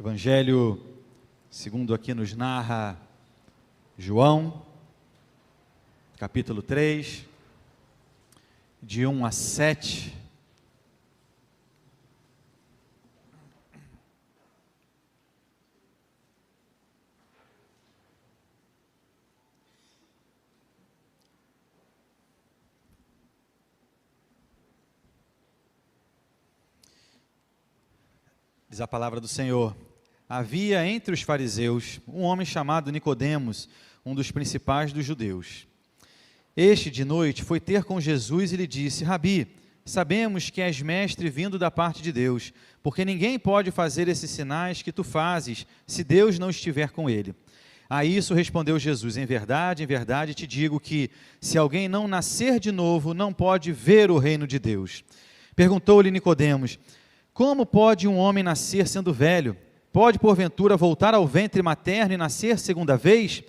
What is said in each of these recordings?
Evangelho, segundo aqui nos narra João, capítulo 3, de 1 a 7. Diz a palavra do Senhor: havia entre os fariseus um homem chamado Nicodemos, um dos principais dos judeus. Este, de noite, foi ter com Jesus e lhe disse: Rabi, sabemos que és mestre vindo da parte de Deus, porque ninguém pode fazer esses sinais que tu fazes, se Deus não estiver com ele. A isso respondeu Jesus: em verdade te digo que, se alguém não nascer de novo, não pode ver o reino de Deus. Perguntou-lhe Nicodemos: como pode um homem nascer sendo velho? Pode, porventura, voltar ao ventre materno e nascer segunda vez?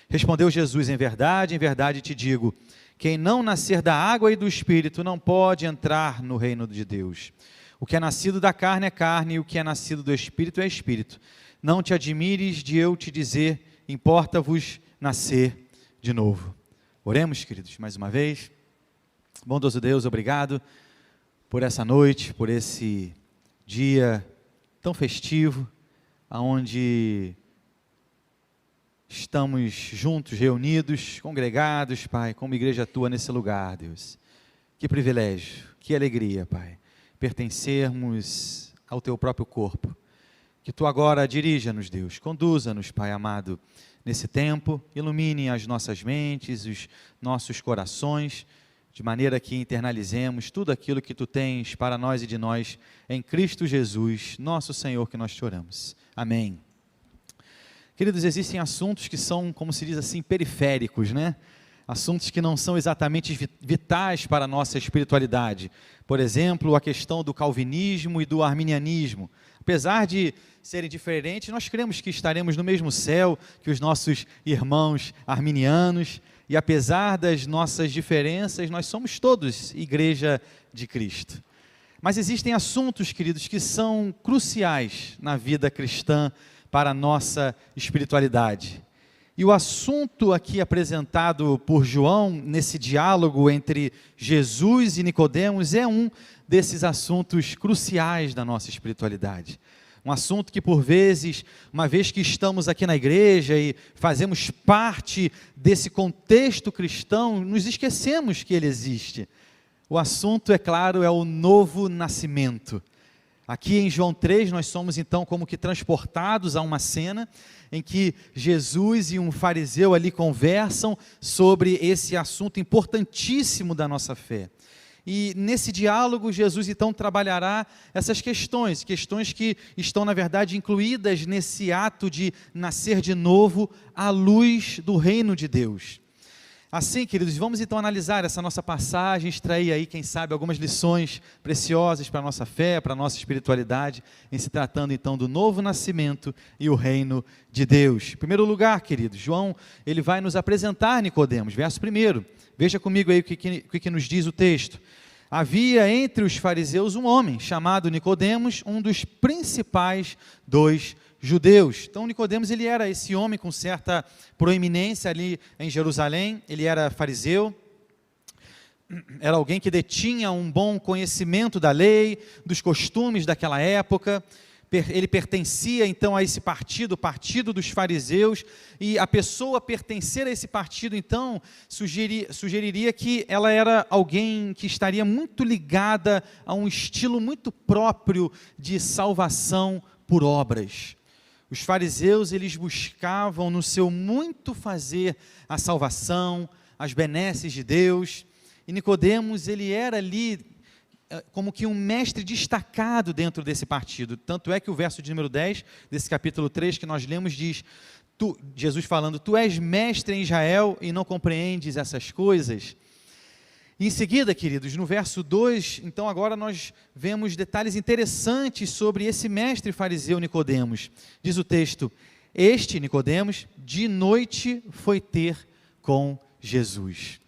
Respondeu Jesus: em verdade te digo, quem não nascer da água e do Espírito não pode entrar no reino de Deus. O que é nascido da carne é carne, e o que é nascido do Espírito é Espírito. Não te admires de eu te dizer, importa-vos nascer de novo. Oremos, queridos, mais uma vez. Bondoso Deus, obrigado por essa noite, por esse dia tão festivo, onde estamos juntos, reunidos, congregados, Pai, como igreja Tua nesse lugar, Deus. Que privilégio, que alegria, Pai, pertencermos ao Teu próprio corpo. Que Tu agora dirija-nos, Deus, conduza-nos, Pai amado, nesse tempo, ilumine as nossas mentes, os nossos corações, de maneira que internalizemos tudo aquilo que Tu tens para nós e de nós, em Cristo Jesus, nosso Senhor, que nós te oramos. Amém. Queridos, existem assuntos que são, como se diz assim, periféricos, né? Assuntos que não são exatamente vitais para a nossa espiritualidade. Por exemplo, a questão do calvinismo e do arminianismo. Apesar de serem diferentes, nós cremos que estaremos no mesmo céu que os nossos irmãos arminianos. E apesar das nossas diferenças, nós somos todos igreja de Cristo. Mas existem assuntos, queridos, que são cruciais na vida cristã para a nossa espiritualidade. E o assunto aqui apresentado por João, nesse diálogo entre Jesus e Nicodemos, é um desses assuntos cruciais da nossa espiritualidade. Um assunto que, por vezes, uma vez que estamos aqui na igreja e fazemos parte desse contexto cristão, nos esquecemos que ele existe. O assunto, é claro, é o novo nascimento. Aqui em João 3, nós somos então como que transportados a uma cena em que Jesus e um fariseu ali conversam sobre esse assunto importantíssimo da nossa fé. E nesse diálogo, Jesus então trabalhará essas questões que estão, na verdade, incluídas nesse ato de nascer de novo à luz do reino de Deus. Assim, queridos, vamos então analisar essa nossa passagem, extrair aí, quem sabe, algumas lições preciosas para a nossa fé, para a nossa espiritualidade, em se tratando então do novo nascimento e o reino de Deus. Em primeiro lugar, queridos, João, ele vai nos apresentar Nicodemos, verso 1. Veja comigo aí o que nos diz o texto. Havia entre os fariseus um homem chamado Nicodemos, um dos principais dos judeus. Então Nicodemos, ele era esse homem com certa proeminência ali em Jerusalém. Ele era fariseu, era alguém que detinha um bom conhecimento da lei, dos costumes daquela época. Ele pertencia então a esse partido, o partido dos fariseus, e a pessoa pertencer a esse partido então sugeriria que ela era alguém que estaria muito ligada a um estilo muito próprio de salvação por obras. Os fariseus, eles buscavam no seu muito fazer a salvação, as benesses de Deus, e Nicodemos, ele era ali como que um mestre destacado dentro desse partido. Tanto é que o verso de número 10, desse capítulo 3 que nós lemos, diz, Jesus falando, tu és mestre em Israel e não compreendes essas coisas. E em seguida, queridos, no verso 2, então agora nós vemos detalhes interessantes sobre esse mestre fariseu Nicodemos. Diz o texto, este Nicodemos, de noite foi ter com Jesus.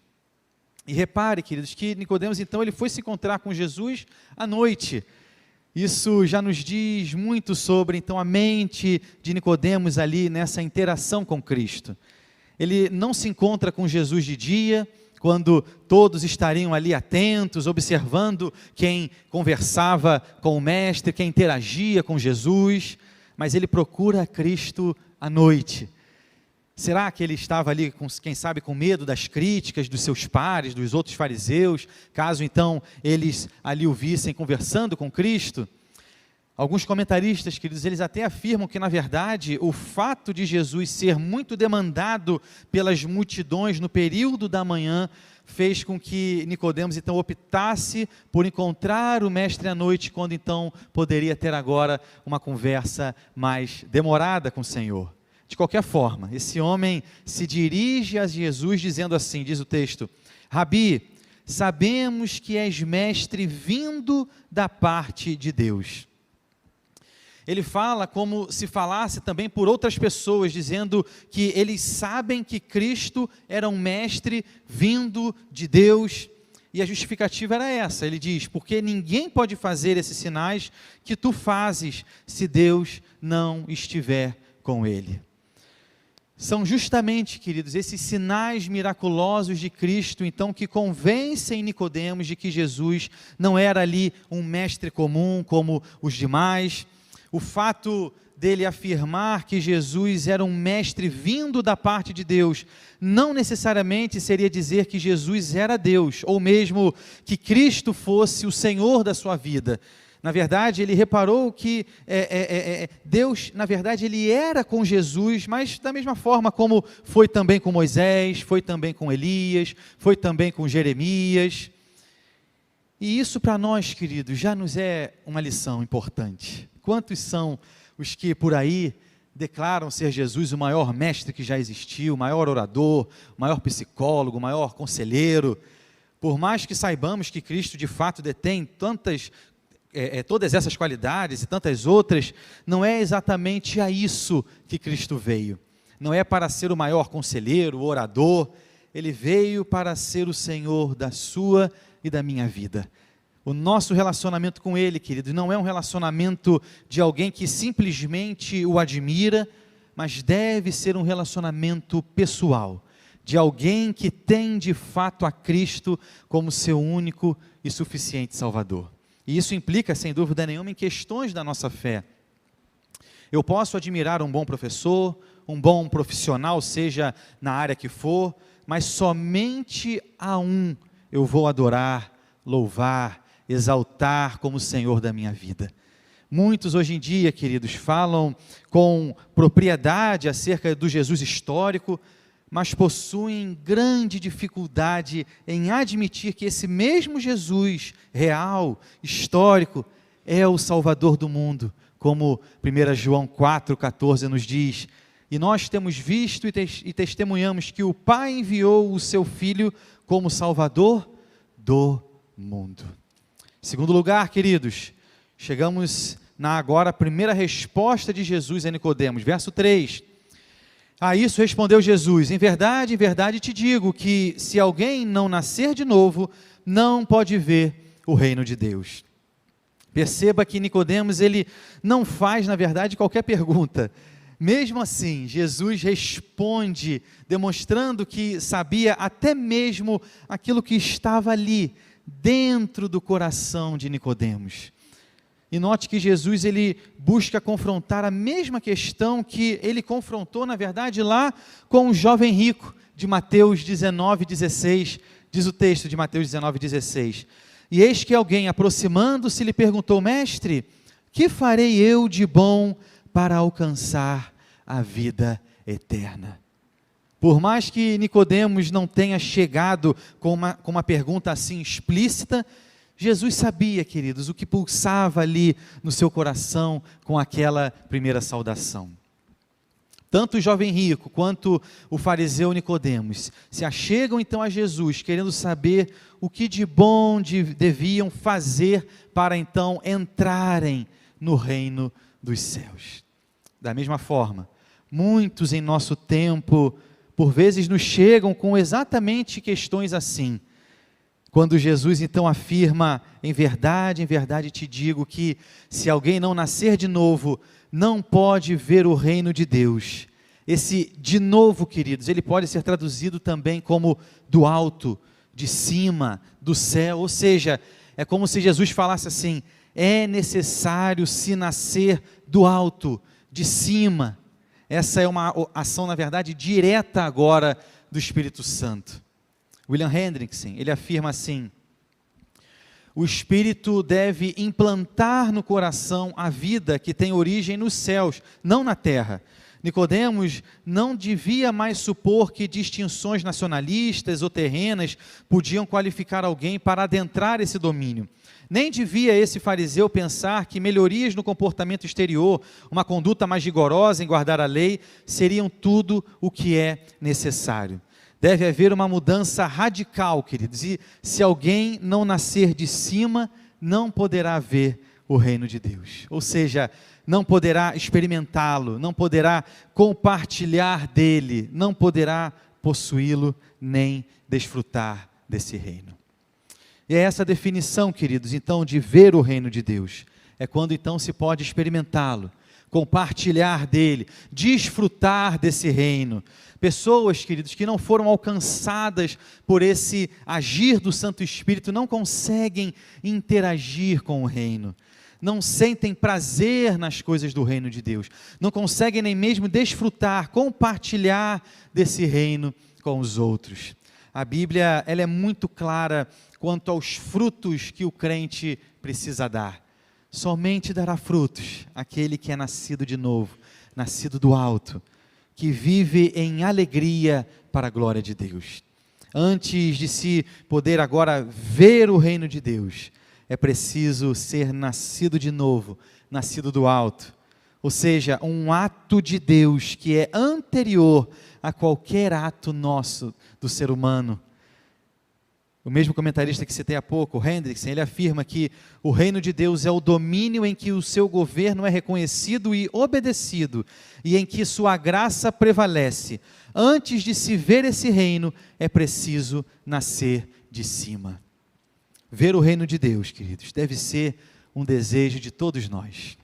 E repare, queridos, que Nicodemos, então, ele foi se encontrar com Jesus à noite. Isso já nos diz muito sobre, então, a mente de Nicodemos ali nessa interação com Cristo. Ele não se encontra com Jesus de dia, quando todos estariam ali atentos, observando quem conversava com o Mestre, quem interagia com Jesus, mas ele procura Cristo à noite. Será que ele estava ali, quem sabe, com medo das críticas dos seus pares, dos outros fariseus, caso então eles ali o vissem conversando com Cristo? Alguns comentaristas, queridos, eles até afirmam que, na verdade, o fato de Jesus ser muito demandado pelas multidões no período da manhã, fez com que Nicodemos então optasse por encontrar o Mestre à noite, quando então poderia ter agora uma conversa mais demorada com o Senhor. De qualquer forma, esse homem se dirige a Jesus dizendo assim, diz o texto: Rabi, sabemos que és mestre vindo da parte de Deus. Ele fala como se falasse também por outras pessoas, dizendo que eles sabem que Cristo era um mestre vindo de Deus, e a justificativa era essa, ele diz, porque ninguém pode fazer esses sinais que tu fazes, se Deus não estiver com ele. São justamente, queridos, esses sinais miraculosos de Cristo, então, que convencem Nicodemos de que Jesus não era ali um mestre comum como os demais. O fato dele afirmar que Jesus era um mestre vindo da parte de Deus, não necessariamente seria dizer que Jesus era Deus, ou mesmo que Cristo fosse o Senhor da sua vida. Na verdade, ele reparou que Deus, na verdade, ele era com Jesus, mas da mesma forma como foi também com Moisés, foi também com Elias, foi também com Jeremias. E isso para nós, queridos, já nos é uma lição importante. Quantos são os que por aí declaram ser Jesus o maior mestre que já existiu, o maior orador, o maior psicólogo, o maior conselheiro? Por mais que saibamos que Cristo de fato detém todas essas qualidades e tantas outras, não é exatamente a isso que Cristo veio. Não é para ser o maior conselheiro, o orador. Ele veio para ser o Senhor da sua e da minha vida. O nosso relacionamento com Ele, querido, não é um relacionamento de alguém que simplesmente o admira, mas deve ser um relacionamento pessoal, de alguém que tem de fato a Cristo como seu único e suficiente Salvador. E isso implica, sem dúvida nenhuma, em questões da nossa fé. Eu posso admirar um bom professor, um bom profissional, seja na área que for, mas somente a um eu vou adorar, louvar, exaltar como Senhor da minha vida. Muitos hoje em dia, queridos, falam com propriedade acerca do Jesus histórico, mas possuem grande dificuldade em admitir que esse mesmo Jesus real, histórico, é o Salvador do mundo, como 1 João 4,14 nos diz. E nós temos visto e testemunhamos que o Pai enviou o seu Filho como Salvador do mundo. Em segundo lugar, queridos, chegamos na agora primeira resposta de Jesus a Nicodemos, verso 3. A isso respondeu Jesus: em verdade te digo que se alguém não nascer de novo, não pode ver o reino de Deus. Perceba que Nicodemos, ele não faz, na verdade, qualquer pergunta. Mesmo assim, Jesus responde, demonstrando que sabia até mesmo aquilo que estava ali, dentro do coração de Nicodemos. E note que Jesus, ele busca confrontar a mesma questão que ele confrontou, na verdade, lá com o jovem rico, de Mateus 19,16, diz o texto de Mateus 19,16. E eis que alguém, aproximando-se, lhe perguntou: mestre, que farei eu de bom para alcançar a vida eterna? Por mais que Nicodemos não tenha chegado com uma pergunta assim explícita, Jesus sabia, queridos, o que pulsava ali no seu coração com aquela primeira saudação. Tanto o jovem rico quanto o fariseu Nicodemos se achegam então a Jesus, querendo saber o que de bom deviam fazer para então entrarem no reino dos céus. Da mesma forma, muitos em nosso tempo, por vezes nos chegam com exatamente questões assim: Quando Jesus então afirma, em verdade te digo que se alguém não nascer de novo, não pode ver o reino de Deus. Esse de novo, queridos, ele pode ser traduzido também como do alto, de cima, do céu, ou seja, é como se Jesus falasse assim, é necessário se nascer do alto, de cima. Essa é uma ação, na verdade, direta agora do Espírito Santo. William Hendrickson, ele afirma assim, o Espírito deve implantar no coração a vida que tem origem nos céus, não na terra. Nicodemos não devia mais supor que distinções nacionalistas ou terrenas podiam qualificar alguém para adentrar esse domínio. Nem devia esse fariseu pensar que melhorias no comportamento exterior, uma conduta mais rigorosa em guardar a lei, seriam tudo o que é necessário. Deve haver uma mudança radical, queridos, e se alguém não nascer de cima, não poderá ver o reino de Deus. Ou seja, não poderá experimentá-lo, não poderá compartilhar dele, não poderá possuí-lo, nem desfrutar desse reino. E é essa definição, queridos, então, de ver o reino de Deus. É quando então se pode experimentá-lo, compartilhar dele, desfrutar desse reino. Pessoas, queridos, que não foram alcançadas por esse agir do Santo Espírito, não conseguem interagir com o reino, não sentem prazer nas coisas do reino de Deus, não conseguem nem mesmo desfrutar, compartilhar desse reino com os outros. A Bíblia, ela é muito clara quanto aos frutos que o crente precisa dar. Somente dará frutos aquele que é nascido de novo, nascido do alto, que vive em alegria para a glória de Deus. Antes de se poder agora ver o reino de Deus, é preciso ser nascido de novo, nascido do alto. Ou seja, um ato de Deus que é anterior a qualquer ato nosso do ser humano. O mesmo comentarista que citei há pouco, Hendrickson, ele afirma que o reino de Deus é o domínio em que o seu governo é reconhecido e obedecido, e em que sua graça prevalece. Antes de se ver esse reino, é preciso nascer de cima. Ver o reino de Deus, queridos, deve ser um desejo de todos nós.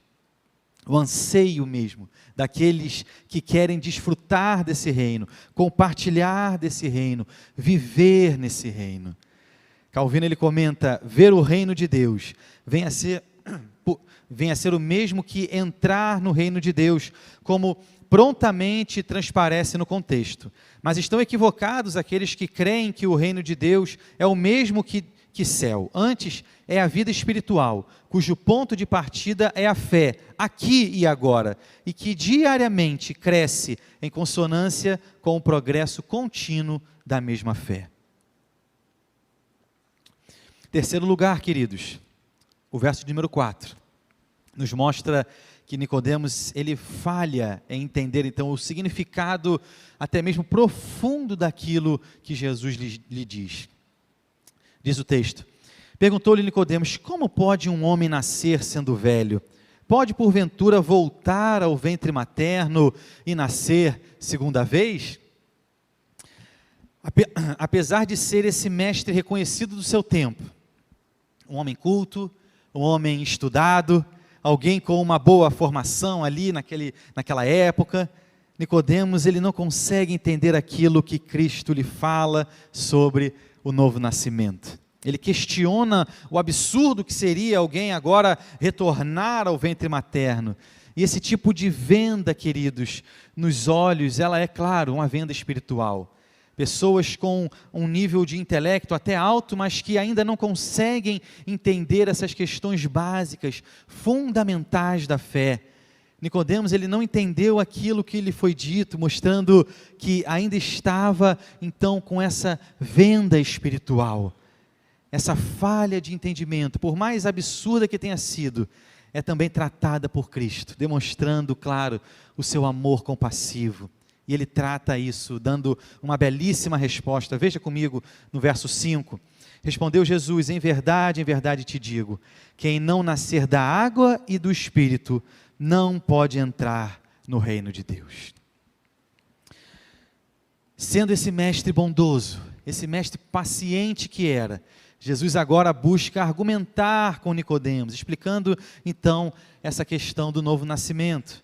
O anseio mesmo daqueles que querem desfrutar desse reino, compartilhar desse reino, viver nesse reino. Calvino, ele comenta, ver o reino de Deus vem a ser o mesmo que entrar no reino de Deus, como prontamente transparece no contexto. Mas estão equivocados aqueles que creem que o reino de Deus é o mesmo que céu. Antes, é a vida espiritual, cujo ponto de partida é a fé, aqui e agora, e que diariamente cresce em consonância com o progresso contínuo da mesma fé. Terceiro lugar, queridos, o verso de número 4, nos mostra que Nicodemos, ele falha em entender, então, o significado até mesmo profundo daquilo que Jesus lhe diz. Diz o texto, perguntou-lhe Nicodemos, como pode um homem nascer sendo velho? Pode, porventura, voltar ao ventre materno e nascer segunda vez? Apesar de ser esse mestre reconhecido do seu tempo, um homem culto, um homem estudado, alguém com uma boa formação ali naquela época, Nicodemos, ele não consegue entender aquilo que Cristo lhe fala sobre o novo nascimento. Ele questiona o absurdo que seria alguém agora retornar ao ventre materno. E esse tipo de venda, queridos, nos olhos, ela é, claro, uma venda espiritual. Pessoas com um nível de intelecto até alto, mas que ainda não conseguem entender essas questões básicas, fundamentais da fé. Nicodemos, ele não entendeu aquilo que lhe foi dito, mostrando que ainda estava, então, com essa venda espiritual. Essa falha de entendimento, por mais absurda que tenha sido, é também tratada por Cristo, demonstrando, claro, o seu amor compassivo. E ele trata isso, dando uma belíssima resposta. Veja comigo no verso 5. Respondeu Jesus, em verdade te digo, quem não nascer da água e do Espírito, não pode entrar no reino de Deus. Sendo esse mestre bondoso, esse mestre paciente que era, Jesus agora busca argumentar com Nicodemos, explicando então essa questão do novo nascimento.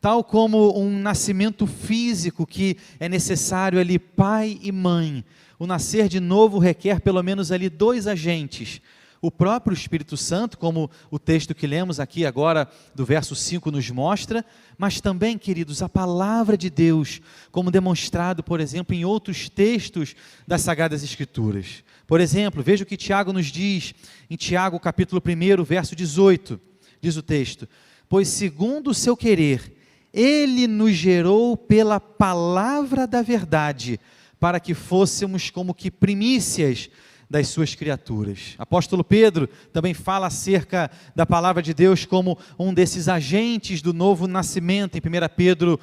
Tal como um nascimento físico que é necessário ali pai e mãe, o nascer de novo requer pelo menos ali 2 agentes. O próprio Espírito Santo, como o texto que lemos aqui agora do verso 5 nos mostra, mas também, queridos, a palavra de Deus, como demonstrado, por exemplo, em outros textos das Sagradas Escrituras. Por exemplo, veja o que Tiago nos diz, em Tiago capítulo 1, verso 18, diz o texto: pois segundo o seu querer, Ele nos gerou pela palavra da verdade, para que fôssemos como que primícias das suas criaturas. Apóstolo Pedro também fala acerca da palavra de Deus como um desses agentes do novo nascimento, em 1 Pedro,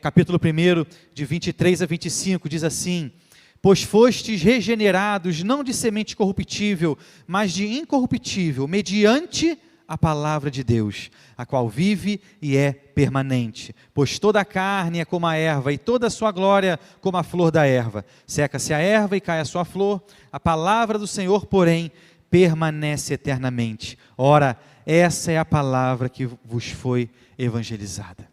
capítulo 1, de 23 a 25, diz assim: pois fostes regenerados, não de semente corruptível, mas de incorruptível, mediante a palavra de Deus, a qual vive e é permanente. Pois toda a carne é como a erva, e toda a sua glória como a flor da erva. Seca-se a erva e cai a sua flor, a palavra do Senhor, porém, permanece eternamente. Ora, essa é a palavra que vos foi evangelizada.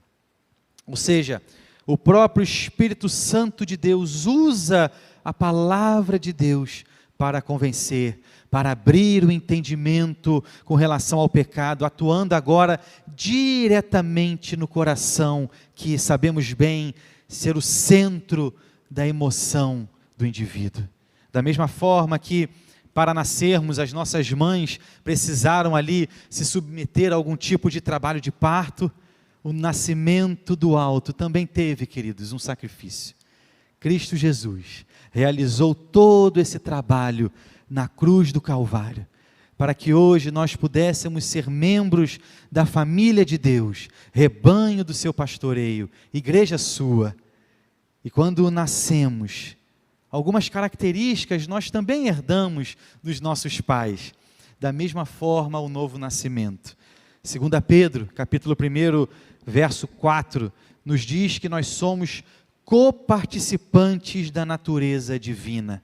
Ou seja, o próprio Espírito Santo de Deus usa a palavra de Deus para convencer, para abrir o entendimento com relação ao pecado, atuando agora diretamente no coração, que sabemos bem ser o centro da emoção do indivíduo. Da mesma forma que, para nascermos, as nossas mães precisaram ali se submeter a algum tipo de trabalho de parto, o nascimento do alto também teve, queridos, um sacrifício. Cristo Jesus realizou todo esse trabalho na cruz do Calvário, para que hoje nós pudéssemos ser membros da família de Deus, rebanho do seu pastoreio, igreja sua. E quando nascemos, algumas características nós também herdamos dos nossos pais. Da mesma forma, o novo nascimento. 2 Pedro, capítulo 1, verso 4, nos diz que nós somos coparticipantes da natureza divina.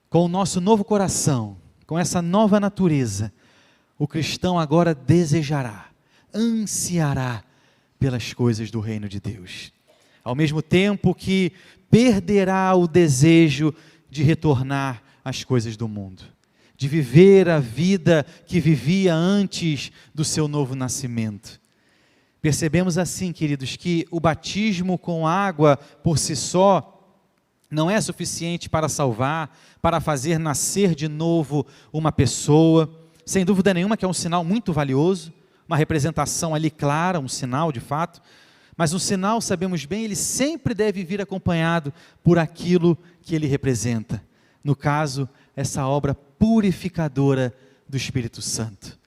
Com o nosso novo coração, com essa nova natureza, o cristão agora desejará, ansiará pelas coisas do reino de Deus. Ao mesmo tempo que perderá o desejo de retornar às coisas do mundo, de viver a vida que vivia antes do seu novo nascimento. Percebemos assim, queridos, que o batismo com água por si só não é suficiente para salvar, para fazer nascer de novo uma pessoa. Sem dúvida nenhuma que é um sinal muito valioso, uma representação ali clara, um sinal de fato, mas um sinal, sabemos bem, ele sempre deve vir acompanhado por aquilo que ele representa. No caso, essa obra purificadora do Espírito Santo.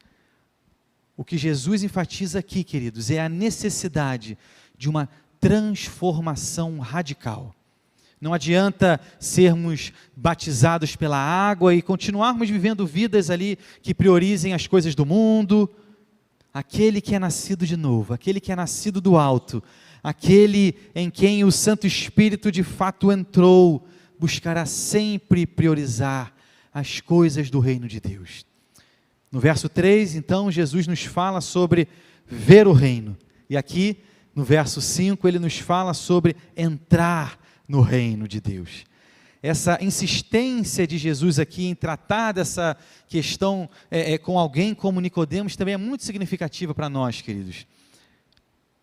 O que Jesus enfatiza aqui, queridos, é a necessidade de uma transformação radical. Não adianta sermos batizados pela água e continuarmos vivendo vidas ali que priorizem as coisas do mundo. Aquele que é nascido de novo, aquele que é nascido do alto, aquele em quem o Santo Espírito de fato entrou, buscará sempre priorizar as coisas do reino de Deus. No verso 3, então, Jesus nos fala sobre ver o reino. E aqui, no verso 5, ele nos fala sobre entrar no reino de Deus. Essa insistência de Jesus aqui em tratar dessa questão com alguém como Nicodemos também é muito significativa para nós, queridos.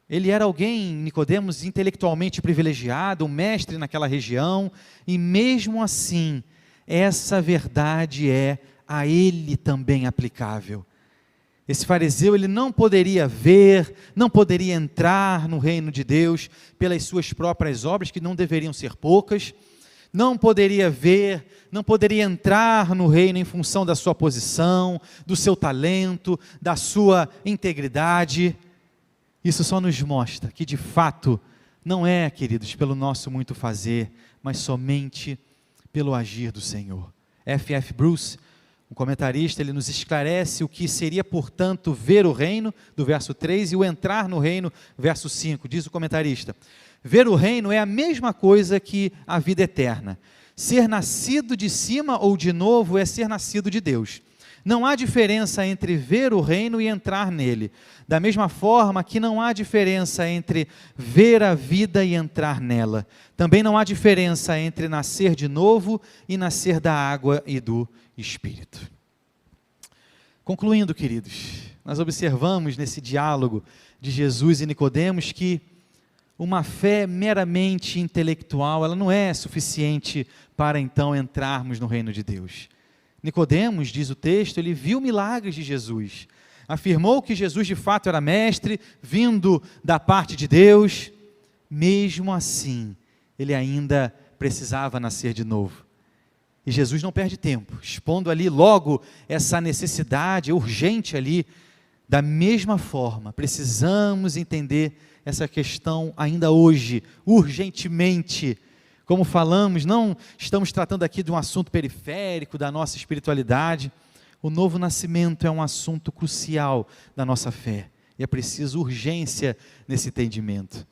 Ele era alguém, Nicodemos, intelectualmente privilegiado, um mestre naquela região, e mesmo assim, essa verdade é a ele também aplicável. Esse fariseu, ele não poderia ver, não poderia entrar no reino de Deus pelas suas próprias obras, que não deveriam ser poucas, não poderia ver, não poderia entrar no reino em função da sua posição, do seu talento, da sua integridade. Isso só nos mostra que de fato não é, queridos, pelo nosso muito fazer, mas somente pelo agir do Senhor. F.F. Bruce, um comentarista, ele nos esclarece o que seria, portanto, ver o reino, do verso 3, e o entrar no reino, verso 5, diz o comentarista: ver o reino é a mesma coisa que a vida eterna. Ser nascido de cima ou de novo é ser nascido de Deus. Não há diferença entre ver o reino e entrar nele. Da mesma forma que não há diferença entre ver a vida e entrar nela. Também não há diferença entre nascer de novo e nascer da água e do Espírito. Concluindo, queridos, nós observamos nesse diálogo de Jesus e Nicodemos que uma fé meramente intelectual, ela não é suficiente para então entrarmos no reino de Deus. Nicodemos, diz o texto, ele viu milagres de Jesus, afirmou que Jesus de fato era mestre, vindo da parte de Deus. Mesmo assim, ele ainda precisava nascer de novo. E Jesus não perde tempo, expondo ali logo essa necessidade urgente ali. Da mesma forma, precisamos entender essa questão ainda hoje, urgentemente. Como falamos, não estamos tratando aqui de um assunto periférico da nossa espiritualidade. O novo nascimento é um assunto crucial da nossa fé. E é preciso urgência nesse entendimento.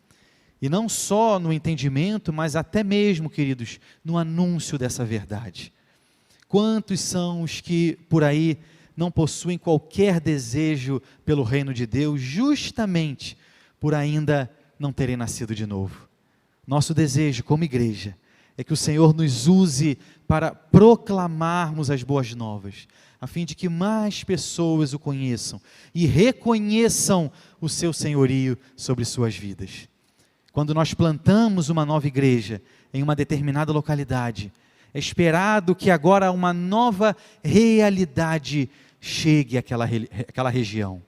E não só no entendimento, mas até mesmo, queridos, no anúncio dessa verdade. Quantos são os que por aí não possuem qualquer desejo pelo reino de Deus, justamente por ainda não terem nascido de novo? Nosso desejo como igreja é que o Senhor nos use para proclamarmos as boas novas, a fim de que mais pessoas o conheçam e reconheçam o seu senhorio sobre suas vidas. Quando nós plantamos uma nova igreja em uma determinada localidade, é esperado que agora uma nova realidade chegue àquela região.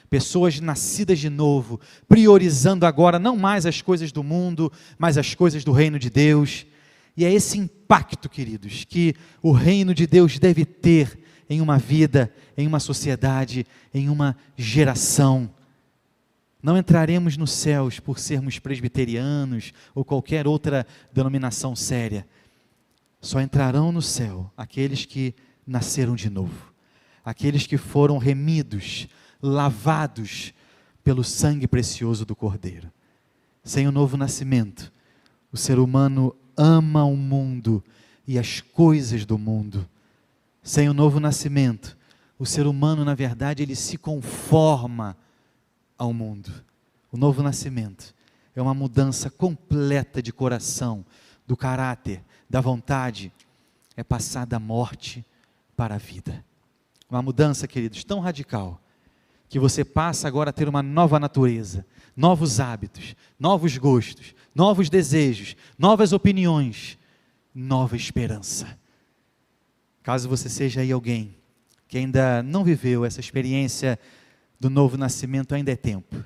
Pessoas nascidas de novo, priorizando agora não mais as coisas do mundo, mas as coisas do reino de Deus. E é esse impacto, queridos, que o reino de Deus deve ter em uma vida, em uma sociedade, em uma geração. Não entraremos nos céus por sermos presbiterianos ou qualquer outra denominação séria. Só entrarão no céu aqueles que nasceram de novo, aqueles que foram remidos, lavados pelo sangue precioso do Cordeiro. Sem o novo nascimento, o ser humano ama o mundo e as coisas do mundo. Sem o novo nascimento, o ser humano, na verdade, ele se conforma ao mundo. O novo nascimento é uma mudança completa de coração, do caráter, da vontade. É passar da morte para a vida. Uma mudança, queridos, tão radical, que você passa agora a ter uma nova natureza, novos hábitos, novos gostos, novos desejos, novas opiniões, nova esperança. Caso você seja aí alguém que ainda não viveu essa experiência do novo nascimento, ainda é tempo.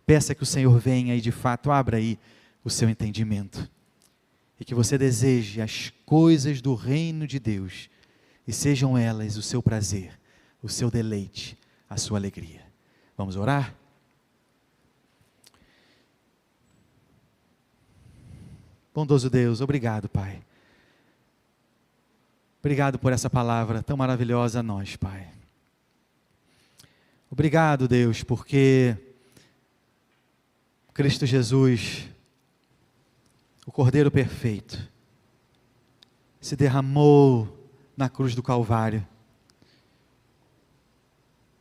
Peça que o Senhor venha e de fato abra aí o seu entendimento. E que você deseje as coisas do reino de Deus, e sejam elas o seu prazer, o seu deleite, a sua alegria. Vamos orar? Bondoso Deus, obrigado, Pai. Obrigado por essa palavra tão maravilhosa a nós, Pai. Obrigado, Deus, porque Cristo Jesus, o Cordeiro perfeito, se derramou na cruz do Calvário.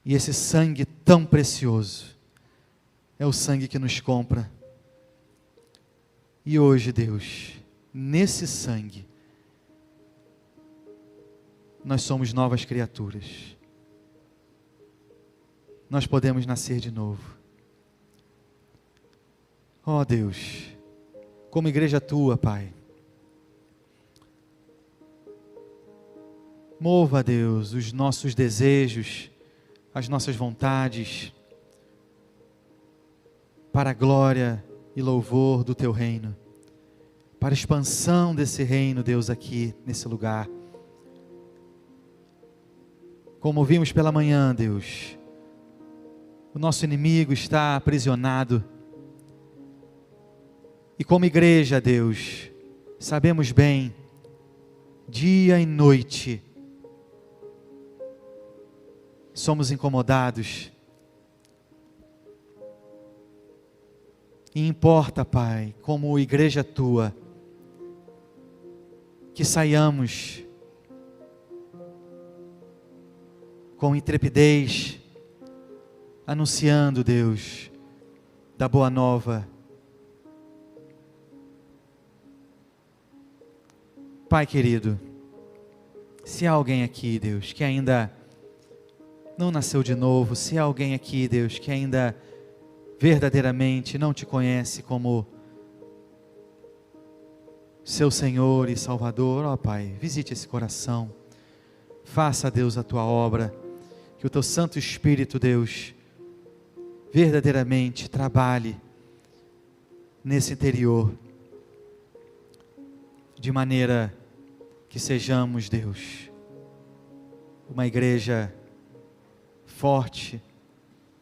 E esse sangue tão precioso é o sangue que nos compra. E hoje, Deus, nesse sangue, nós somos novas criaturas. Nós podemos nascer de novo. Ó Deus, como igreja tua, Pai, mova, Deus, os nossos desejos, as nossas vontades, para a glória e louvor do Teu reino, para a expansão desse reino, Deus, aqui nesse lugar. Como ouvimos pela manhã, Deus, o nosso inimigo está aprisionado. E como igreja, Deus, sabemos bem, dia e noite, somos incomodados. E importa, Pai, como igreja tua, que saiamos com intrepidez, anunciando, Deus, da boa nova. Pai querido, se há alguém aqui, Deus, que ainda não nasceu de novo, se há alguém aqui, Deus, que ainda verdadeiramente não te conhece como seu Senhor e Salvador, ó Pai, visite esse coração, faça, Deus, a tua obra, que o teu Santo Espírito, Deus, verdadeiramente trabalhe nesse interior, de maneira que sejamos, Deus, uma igreja forte,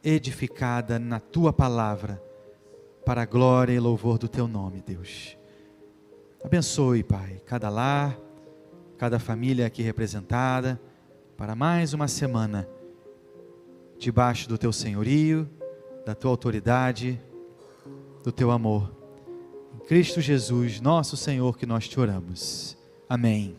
edificada na tua palavra, para a glória e louvor do teu nome, Deus. Abençoe, Pai, cada lar, cada família aqui representada, para mais uma semana, debaixo do teu senhorio, da tua autoridade, do teu amor. Em Cristo Jesus, nosso Senhor, que nós te oramos. Amém.